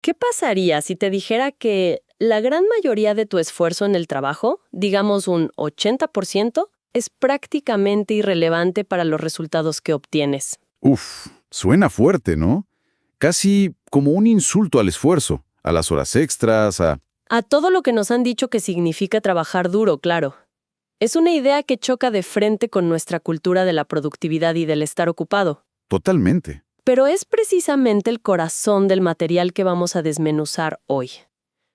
¿Qué pasaría si te dijera que la gran mayoría de tu esfuerzo en el trabajo, digamos un 80%, es prácticamente irrelevante para los resultados que obtienes? Uf, suena fuerte, ¿no? Casi como un insulto al esfuerzo, a las horas extras, a... A todo lo que nos han dicho que significa trabajar duro, claro. Es una idea que choca de frente con nuestra cultura de la productividad y del estar ocupado. Totalmente. Pero es precisamente el corazón del material que vamos a desmenuzar hoy.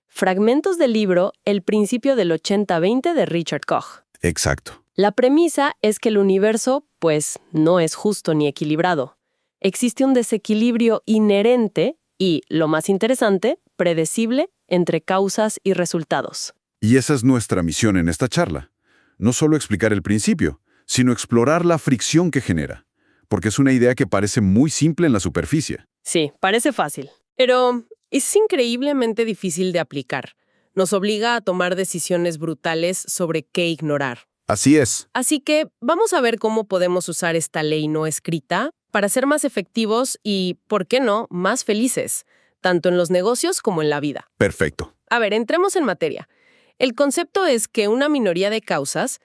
Fragmentos del libro El principio del 80-20 de Richard Koch. Exacto. La premisa es que el universo, pues, no es justo ni equilibrado. Existe un desequilibrio inherente y, lo más interesante, predecible entre causas y resultados. Y esa es nuestra misión en esta charla. No solo explicar el principio, sino explorar la fricción que genera. Porque es una idea que parece muy simple en la superficie. Sí, parece fácil. Pero es increíblemente difícil de aplicar. Nos obliga a tomar decisiones brutales sobre qué ignorar. Así es. Así que vamos a ver cómo podemos usar esta ley no escrita para ser más efectivos y, ¿por qué no?, más felices, tanto en los negocios como en la vida. Perfecto. A ver, entremos en materia. El concepto es que una minoría de causas,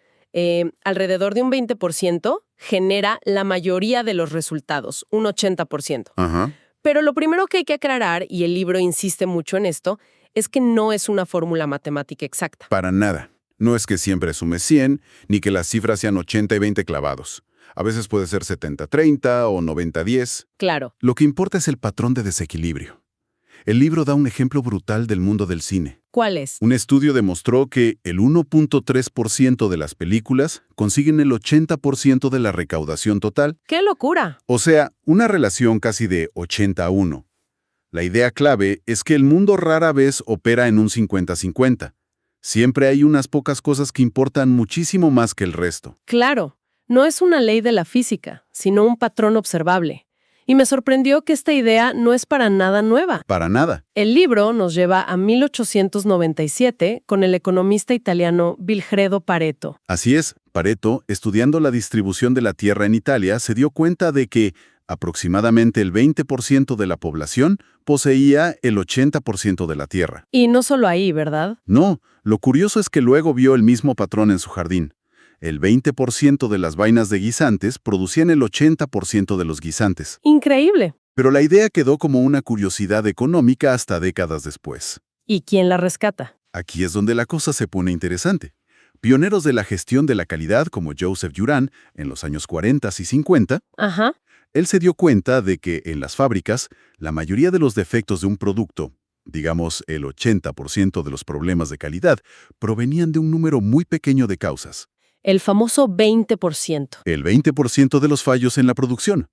alrededor de un 20%, genera la mayoría de los resultados, un 80%. Ajá. Pero lo primero que hay que aclarar, y el libro insiste mucho en esto, es que no es una fórmula matemática exacta. Para nada. No es que siempre sume 100, ni que las cifras sean 80 y 20 clavados. A veces puede ser 70-30 o 90-10. Claro. Lo que importa es el patrón de desequilibrio. El libro da un ejemplo brutal del mundo del cine. ¿Cuál es? Un estudio demostró que el 1.3% de las películas consiguen el 80% de la recaudación total. ¡Qué locura! O sea, una relación casi de 80-1. La idea clave es que el mundo rara vez opera en un 50-50. Siempre hay unas pocas cosas que importan muchísimo más que el resto. Claro, no es una ley de la física, sino un patrón observable. Y me sorprendió que esta idea no es para nada nueva. Para nada. El libro nos lleva a 1897 con el economista italiano Vilfredo Pareto. Así es, Pareto, estudiando la distribución de la Tierra en Italia, se dio cuenta de que aproximadamente el 20% de la población poseía el 80% de la Tierra. Y no solo ahí, ¿verdad? No, lo curioso es que luego vio el mismo patrón en su jardín. El 20% de las vainas de guisantes producían el 80% de los guisantes. Increíble. Pero la idea quedó como una curiosidad económica hasta décadas después. ¿Y quién la rescata? Aquí es donde la cosa se pone interesante. Pioneros de la gestión de la calidad como Joseph Juran en los años 40 y 50, Ajá. él se dio cuenta de que en las fábricas la mayoría de los defectos de un producto, digamos el 80% de los problemas de calidad, provenían de un número muy pequeño de causas. El famoso 20%. El 20% de los fallos en la producción.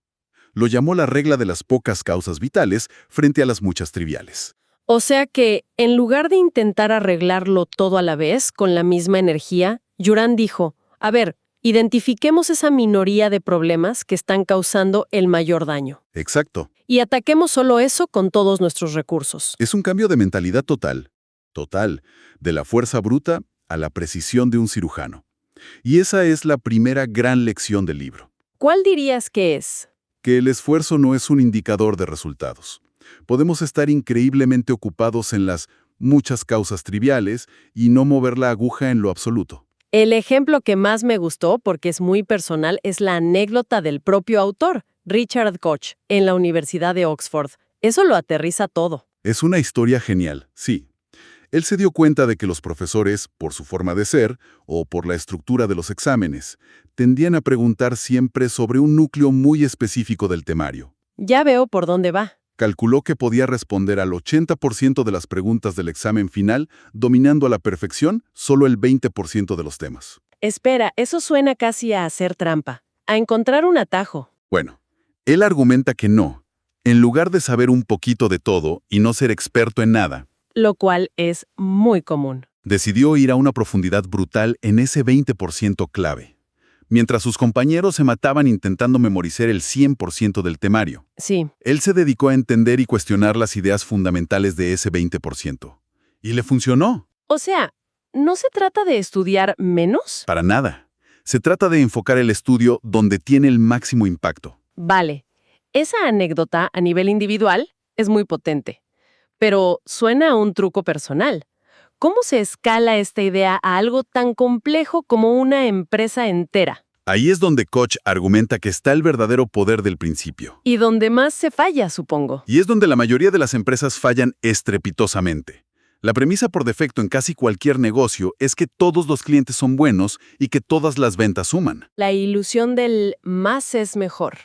Lo llamó la regla de las pocas causas vitales frente a las muchas triviales. O sea que, en lugar de intentar arreglarlo todo a la vez, con la misma energía, Juran dijo, a ver, identifiquemos esa minoría de problemas que están causando el mayor daño. Exacto. Y ataquemos solo eso con todos nuestros recursos. Es un cambio de mentalidad total. Total. De la fuerza bruta a la precisión de un cirujano. Y esa es la primera gran lección del libro. ¿Cuál dirías que es? Que el esfuerzo no es un indicador de resultados. Podemos estar increíblemente ocupados en las muchas causas triviales y no mover la aguja en lo absoluto. El ejemplo que más me gustó, porque es muy personal, es la anécdota del propio autor, Richard Koch, en la Universidad de Oxford. Eso lo aterriza todo. Es una historia genial, sí. Él se dio cuenta de que los profesores, por su forma de ser o por la estructura de los exámenes, tendían a preguntar siempre sobre un núcleo muy específico del temario. Ya veo por dónde va. Calculó que podía responder al 80% de las preguntas del examen final, dominando a la perfección solo el 20% de los temas. Espera, eso suena casi a hacer trampa, a encontrar un atajo. Bueno, él argumenta que no. En lugar de saber un poquito de todo y no ser experto en nada, Lo cual es muy común. decidió ir a una profundidad brutal en ese 20% clave, mientras sus compañeros se mataban intentando memorizar el 100% del temario. Sí, Él se dedicó a entender y cuestionar las ideas fundamentales de ese 20%. Y le funcionó. o sea, ¿no se trata de estudiar menos? Para nada. Se trata de enfocar el estudio donde tiene el máximo impacto. Vale, esa anécdota a nivel individual es muy potente. Pero suena a un truco personal. ¿Cómo se escala esta idea a algo tan complejo como una empresa entera? Ahí es donde Koch argumenta que está el verdadero poder del principio. Y donde más se falla, supongo. Y es donde la mayoría de las empresas fallan estrepitosamente. La premisa por defecto en casi cualquier negocio es que todos los clientes son buenos y que todas las ventas suman. La ilusión del más es mejor.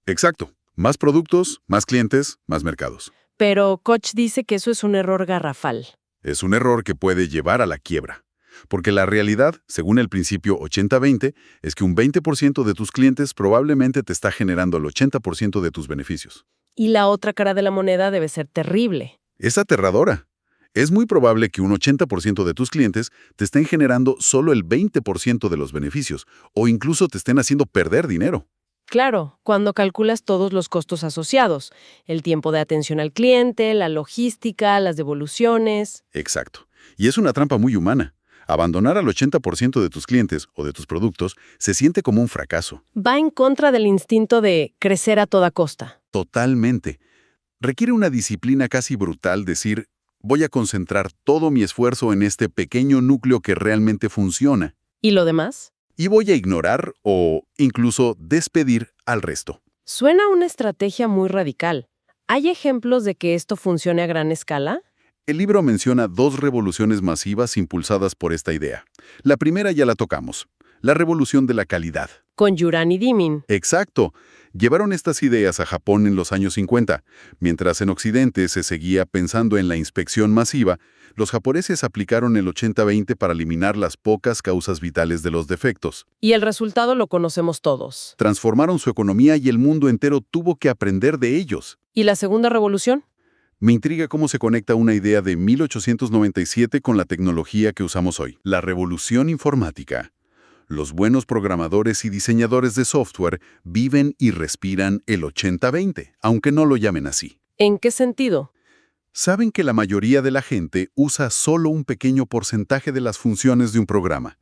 Exacto. Más productos, más clientes, más mercados. Pero Koch dice que eso es un error garrafal. Es un error que puede llevar a la quiebra. Porque la realidad, según el principio 80-20, es que un 20% de tus clientes probablemente te está generando el 80% de tus beneficios. Y la otra cara de la moneda debe ser terrible. Es aterradora. Es muy probable que un 80% de tus clientes te estén generando solo el 20% de los beneficios, o incluso te estén haciendo perder dinero. Claro, cuando calculas todos los costos asociados, el tiempo de atención al cliente, la logística, las devoluciones. Exacto. Y es una trampa muy humana. Abandonar al 80% de tus clientes o de tus productos se siente como un fracaso. Va en contra del instinto de crecer a toda costa. Totalmente. Requiere una disciplina casi brutal decir, voy a concentrar todo mi esfuerzo en este pequeño núcleo que realmente funciona. ¿Y lo demás? Y voy a ignorar o incluso despedir al resto. Suena una estrategia muy radical. ¿Hay ejemplos de que esto funcione a gran escala? El libro menciona 2 revoluciones masivas impulsadas por esta idea. La primera ya la tocamos, la revolución de la calidad. Con Juran y Dimin. Exacto. Llevaron estas ideas a Japón en los años 50. Mientras en Occidente se seguía pensando en la inspección masiva, los japoneses aplicaron el 80-20 para eliminar las pocas causas vitales de los defectos. Y el resultado lo conocemos todos. Transformaron su economía y el mundo entero tuvo que aprender de ellos. ¿Y la segunda revolución? Me intriga cómo se conecta una idea de 1897 con la tecnología que usamos hoy, la revolución informática. Los buenos programadores y diseñadores de software viven y respiran el 80-20, aunque no lo llamen así. ¿En qué sentido? Saben que la mayoría de la gente usa solo un pequeño porcentaje de las funciones de un programa.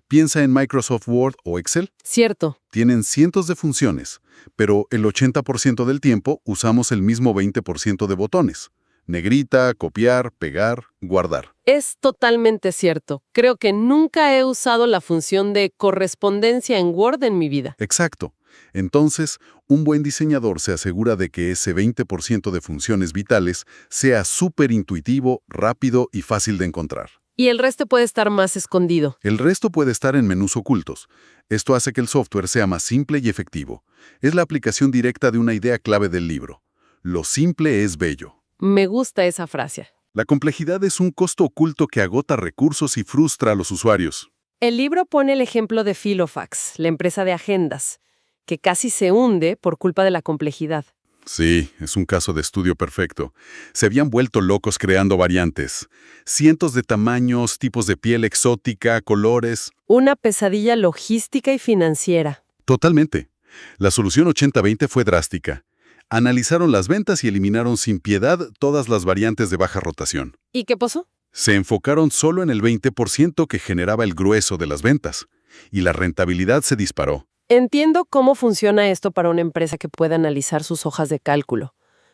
Piensa en Microsoft Word o Excel. Cierto. Tienen cientos de funciones, pero el 80% del tiempo usamos el mismo 20% de botones. Negrita, copiar, pegar, guardar. Es totalmente cierto. Creo que nunca he usado la función de correspondencia en Word en mi vida. Exacto. Entonces, un buen diseñador se asegura de que ese 20% de funciones vitales sea súper intuitivo, rápido y fácil de encontrar. Y el resto puede estar más escondido. El resto puede estar en menús ocultos. Esto hace que el software sea más simple y efectivo. Es la aplicación directa de una idea clave del libro. Lo simple es bello. Me gusta esa frase. La complejidad es un costo oculto que agota recursos y frustra a los usuarios. El libro pone el ejemplo de Filofax, la empresa de agendas, que casi se hunde por culpa de la complejidad. Sí, es un caso de estudio perfecto. Se habían vuelto locos creando variantes. Cientos de tamaños, tipos de piel exótica, colores. Una pesadilla logística y financiera. Totalmente. La solución 80-20 fue drástica. Analizaron las ventas y eliminaron sin piedad todas las variantes de baja rotación. ¿Y qué pasó? Se enfocaron solo en el 20% que generaba el grueso de las ventas. Y la rentabilidad se disparó. Entiendo cómo funciona esto para una empresa que puede analizar sus hojas de cálculo.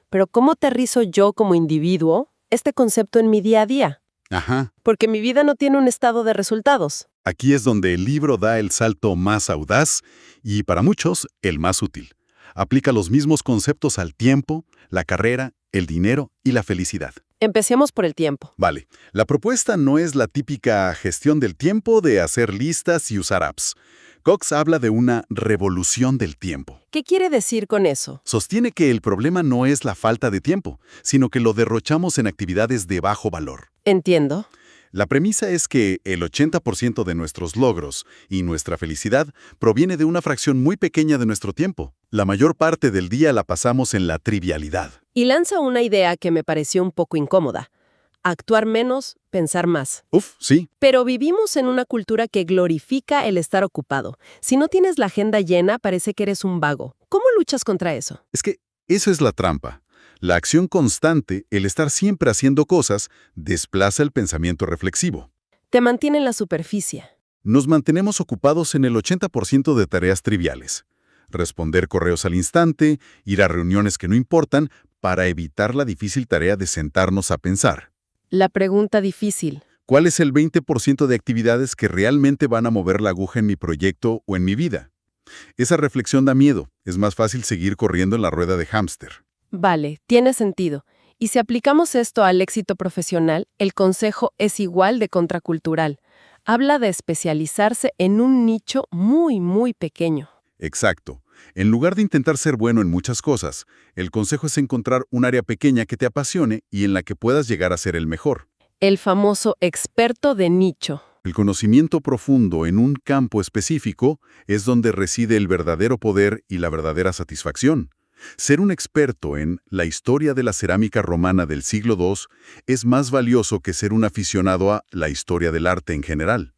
Pero ¿cómo aterrizo yo como individuo este concepto en mi día a día? Ajá. Porque mi vida no tiene un estado de resultados. Aquí es donde el libro da el salto más audaz y, para muchos, el más útil. Aplica los mismos conceptos al tiempo, la carrera, el dinero y la felicidad. Empecemos por el tiempo. Vale, la propuesta no es la típica gestión del tiempo de hacer listas y usar apps. Cox habla de una revolución del tiempo. ¿Qué quiere decir con eso? Sostiene que el problema no es la falta de tiempo, sino que lo derrochamos en actividades de bajo valor. Entiendo. La premisa es que el 80% de nuestros logros y nuestra felicidad proviene de una fracción muy pequeña de nuestro tiempo. La mayor parte del día la pasamos en la trivialidad. Y lanza una idea que me pareció un poco incómoda. Actuar menos, pensar más. Uf, sí. Pero vivimos en una cultura que glorifica el estar ocupado. Si no tienes la agenda llena, parece que eres un vago. ¿Cómo luchas contra eso? Es que eso es la trampa. La acción constante, el estar siempre haciendo cosas, desplaza el pensamiento reflexivo. Te mantiene en la superficie. Nos mantenemos ocupados en el 80% de tareas triviales. Responder correos al instante, ir a reuniones que no importan, para evitar la difícil tarea de sentarnos a pensar. La pregunta difícil. ¿Cuál es el 20% de actividades que realmente van a mover la aguja en mi proyecto o en mi vida? Esa reflexión da miedo. Es más fácil seguir corriendo en la rueda de hámster. Vale, tiene sentido. Y si aplicamos esto al éxito profesional, el consejo es igual de contracultural. Habla de especializarse en un nicho muy, muy pequeño. Exacto. En lugar de intentar ser bueno en muchas cosas, el consejo es encontrar un área pequeña que te apasione y en la que puedas llegar a ser el mejor. El famoso experto de nicho. El conocimiento profundo en un campo específico es donde reside el verdadero poder y la verdadera satisfacción. Ser un experto en la historia de la cerámica romana del siglo II es más valioso que ser un aficionado a la historia del arte en general.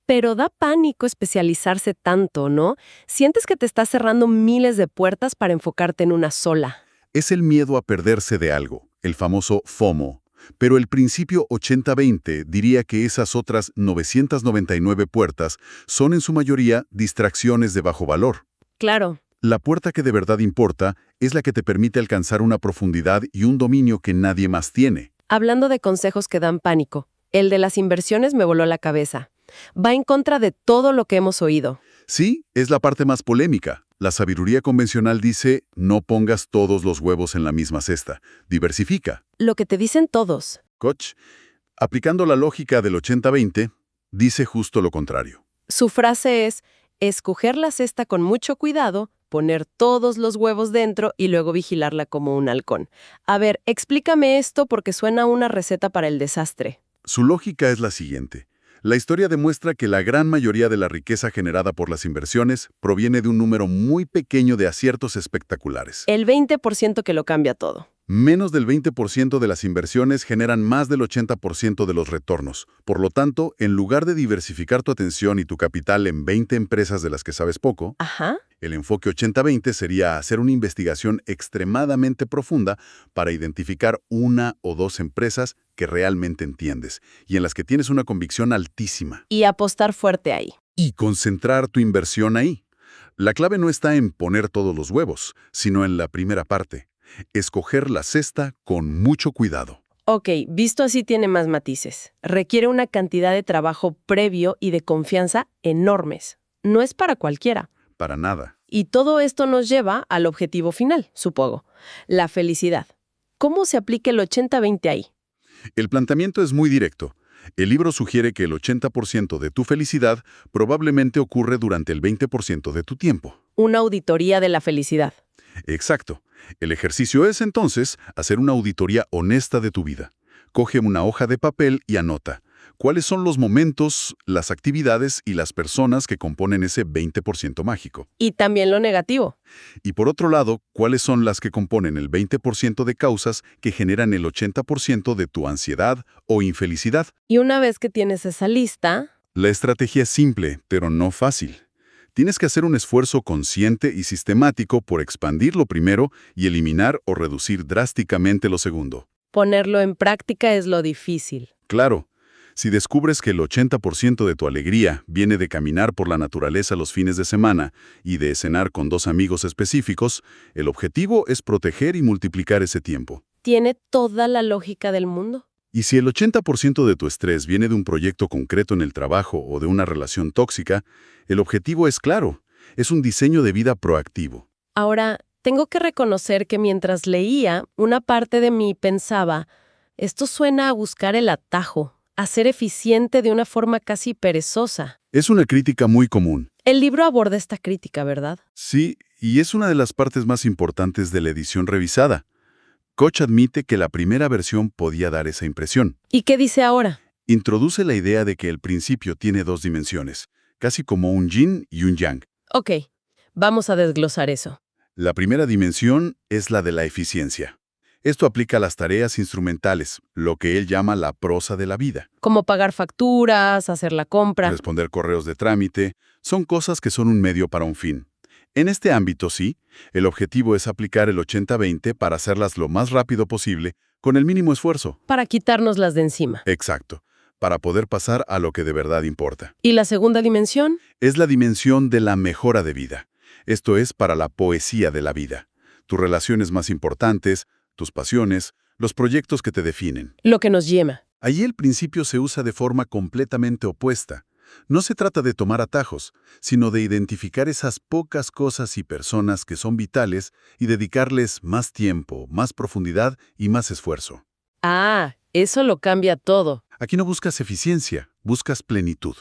Pero da pánico especializarse tanto, ¿no? Sientes que te estás cerrando miles de puertas para enfocarte en una sola. Es el miedo a perderse de algo, el famoso FOMO. Pero el principio 80-20 diría que esas otras 999 puertas son en su mayoría distracciones de bajo valor. Claro. La puerta que de verdad importa es la que te permite alcanzar una profundidad y un dominio que nadie más tiene. Hablando de consejos que dan pánico, el de las inversiones me voló la cabeza. Va en contra de todo lo que hemos oído. Sí, es la parte más polémica. La sabiduría convencional dice, no pongas todos los huevos en la misma cesta. Diversifica. Lo que te dicen todos. Koch, aplicando la lógica del 80-20, dice justo lo contrario. Su frase es, escoger la cesta con mucho cuidado, poner todos los huevos dentro y luego vigilarla como un halcón. A ver, explícame esto porque suena a una receta para el desastre. Su lógica es la siguiente. La historia demuestra que la gran mayoría de la riqueza generada por las inversiones proviene de un número muy pequeño de aciertos espectaculares. El 20% que lo cambia todo. Menos del 20% de las inversiones generan más del 80% de los retornos. Por lo tanto, en lugar de diversificar tu atención y tu capital en 20 empresas de las que sabes poco, Ajá. el enfoque 80-20 sería hacer una investigación extremadamente profunda para identificar una o dos empresas que realmente entiendes y en las que tienes una convicción altísima. Y apostar fuerte ahí. Y concentrar tu inversión ahí. La clave no está en poner todos los huevos, sino en la primera parte. Escoger la cesta con mucho cuidado. Ok, visto así tiene más matices. Requiere una cantidad de trabajo previo y de confianza enormes. No es para cualquiera. Para nada. Y todo esto nos lleva al objetivo final, supongo. La felicidad. ¿Cómo se aplica el 80-20 ahí? El planteamiento es muy directo. El libro sugiere que el 80% de tu felicidad probablemente ocurre durante el 20% de tu tiempo. Una auditoría de la felicidad. Exacto. El ejercicio es, entonces, hacer una auditoría honesta de tu vida. Coge una hoja de papel y anota. ¿Cuáles son los momentos, las actividades y las personas que componen ese 20% mágico? Y también lo negativo. Y por otro lado, ¿cuáles son las que componen el 20% de causas que generan el 80% de tu ansiedad o infelicidad? Y una vez que tienes esa lista... La estrategia es simple, pero no fácil. Tienes que hacer un esfuerzo consciente y sistemático por expandir lo primero y eliminar o reducir drásticamente lo segundo. Ponerlo en práctica es lo difícil. Claro, si descubres que el 80% de tu alegría viene de caminar por la naturaleza los fines de semana y de cenar con dos amigos específicos, el objetivo es proteger y multiplicar ese tiempo. Tiene toda la lógica del mundo. Y si el 80% de tu estrés viene de un proyecto concreto en el trabajo o de una relación tóxica, el objetivo es claro, es un diseño de vida proactivo. Ahora, tengo que reconocer que mientras leía, una parte de mí pensaba, esto suena a buscar el atajo, a ser eficiente de una forma casi perezosa. Es una crítica muy común. El libro aborda esta crítica, ¿verdad? Sí, y es una de las partes más importantes de la edición revisada. Koch admite que la primera versión podía dar esa impresión. ¿Y qué dice ahora? Introduce la idea de que el principio tiene dos dimensiones, casi como un yin y un yang. Ok, vamos a desglosar eso. La primera dimensión es la de la eficiencia. Esto aplica a las tareas instrumentales, lo que él llama la prosa de la vida. Como pagar facturas, hacer la compra. Responder correos de trámite, son cosas que son un medio para un fin. En este ámbito, sí, el objetivo es aplicar el 80-20 para hacerlas lo más rápido posible, con el mínimo esfuerzo. Para quitárnoslas de encima. Exacto, para poder pasar a lo que de verdad importa. ¿Y la segunda dimensión? Es la dimensión de la mejora de vida. Esto es para la poesía de la vida. Tus relaciones más importantes, tus pasiones, los proyectos que te definen. Lo que nos llena. Allí el principio se usa de forma completamente opuesta. No se trata de tomar atajos, sino de identificar esas pocas cosas y personas que son vitales y dedicarles más tiempo, más profundidad y más esfuerzo. Ah, eso lo cambia todo. Aquí no buscas eficiencia, buscas plenitud.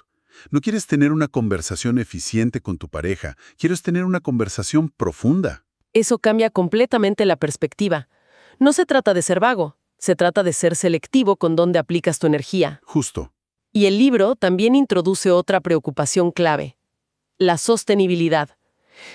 No quieres tener una conversación eficiente con tu pareja, quieres tener una conversación profunda. Eso cambia completamente la perspectiva. No se trata de ser vago, se trata de ser selectivo con dónde aplicas tu energía. Justo. Y el libro también introduce otra preocupación clave: la sostenibilidad.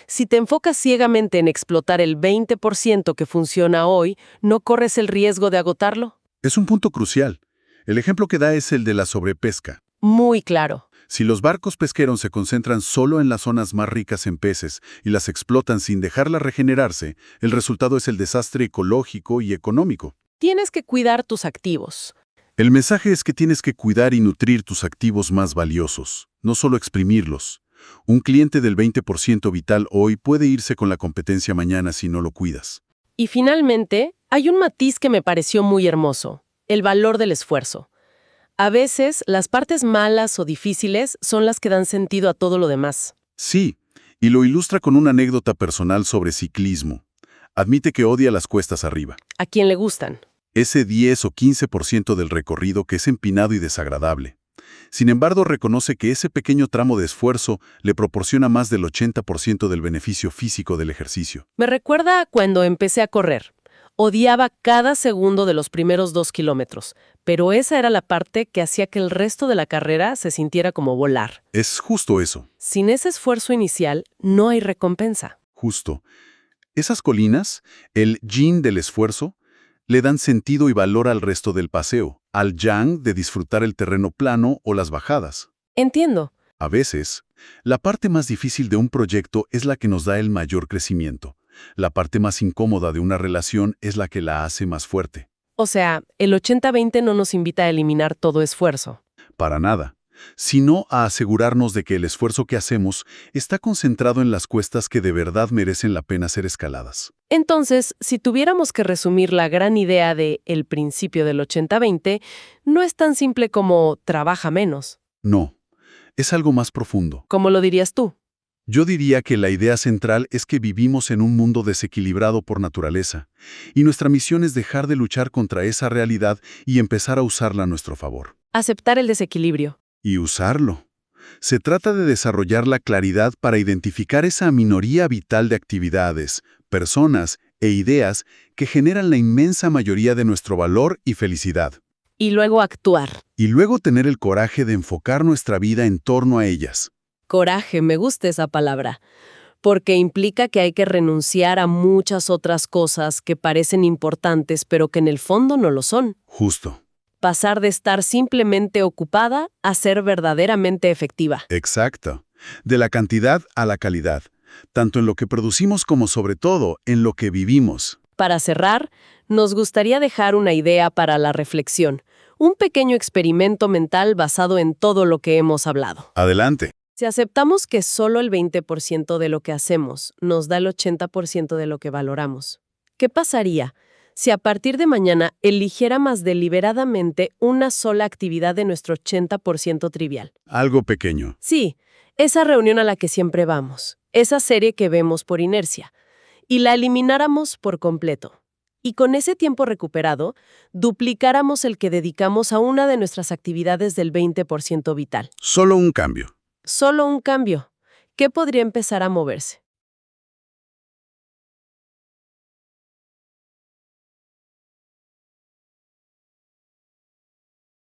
Si te enfocas ciegamente en explotar el 20% que funciona hoy, ¿no corres el riesgo de agotarlo? Es un punto crucial. El ejemplo que da es el de la sobrepesca. Muy claro. Si los barcos pesqueros se concentran solo en las zonas más ricas en peces y las explotan sin dejarlas regenerarse, el resultado es el desastre ecológico y económico. Tienes que cuidar tus activos. El mensaje es que tienes que cuidar y nutrir tus activos más valiosos, no solo exprimirlos. Un cliente del 20% vital hoy puede irse con la competencia mañana si no lo cuidas. Y finalmente, hay un matiz que me pareció muy hermoso: el valor del esfuerzo. A veces, las partes malas o difíciles son las que dan sentido a todo lo demás. Sí, y lo ilustra con una anécdota personal sobre ciclismo. Admite que odia las cuestas arriba. ¿A quién le gustan? Ese 10 o 15% del recorrido que es empinado y desagradable. Sin embargo, reconoce que ese pequeño tramo de esfuerzo le proporciona más del 80% del beneficio físico del ejercicio. Me recuerda a cuando empecé a correr. Odiaba cada segundo de los primeros 2 kilómetros, pero esa era la parte que hacía que el resto de la carrera se sintiera como volar. Es justo eso, Sin ese esfuerzo inicial, no hay recompensa. justo. Esas colinas, el yin del esfuerzo, le dan sentido y valor al resto del paseo, al yang de disfrutar el terreno plano o las bajadas. Entiendo. A veces, la parte más difícil de un proyecto es la que nos da el mayor crecimiento. La parte más incómoda de una relación es la que la hace más fuerte. O sea, el 80-20 no nos invita a eliminar todo esfuerzo. Para nada, sino a asegurarnos de que el esfuerzo que hacemos está concentrado en las cuestas que de verdad merecen la pena ser escaladas. Entonces, si tuviéramos que resumir la gran idea de el principio del 80-20, no es tan simple como trabaja menos. No, es algo más profundo. ¿Cómo lo dirías tú? Yo diría que la idea central es que vivimos en un mundo desequilibrado por naturaleza, y nuestra misión es dejar de luchar contra esa realidad y empezar a usarla a nuestro favor. Aceptar el desequilibrio. Y usarlo. Se trata de desarrollar la claridad para identificar esa minoría vital de actividades, personas e ideas que generan la inmensa mayoría de nuestro valor y felicidad. Y luego actuar. Y luego tener el coraje de enfocar nuestra vida en torno a ellas. Coraje, me gusta esa palabra, porque implica que hay que renunciar a muchas otras cosas que parecen importantes pero que en el fondo no lo son. Justo. Pasar de estar simplemente ocupada a ser verdaderamente efectiva. Exacto. De la cantidad a la calidad, tanto en lo que producimos como sobre todo en lo que vivimos. Para cerrar, nos gustaría dejar una idea para la reflexión, un pequeño experimento mental basado en todo lo que hemos hablado. Adelante. Si aceptamos que solo el 20% de lo que hacemos nos da el 80% de lo que valoramos, ¿qué pasaría si a partir de mañana eligiera más deliberadamente una sola actividad de nuestro 80% trivial? Algo pequeño. Sí, esa reunión a la que siempre vamos, esa serie que vemos por inercia, y la elimináramos por completo. Y con ese tiempo recuperado, duplicáramos el que dedicamos a una de nuestras actividades del 20% vital. Solo un cambio. Solo un cambio. ¿Qué podría empezar a moverse?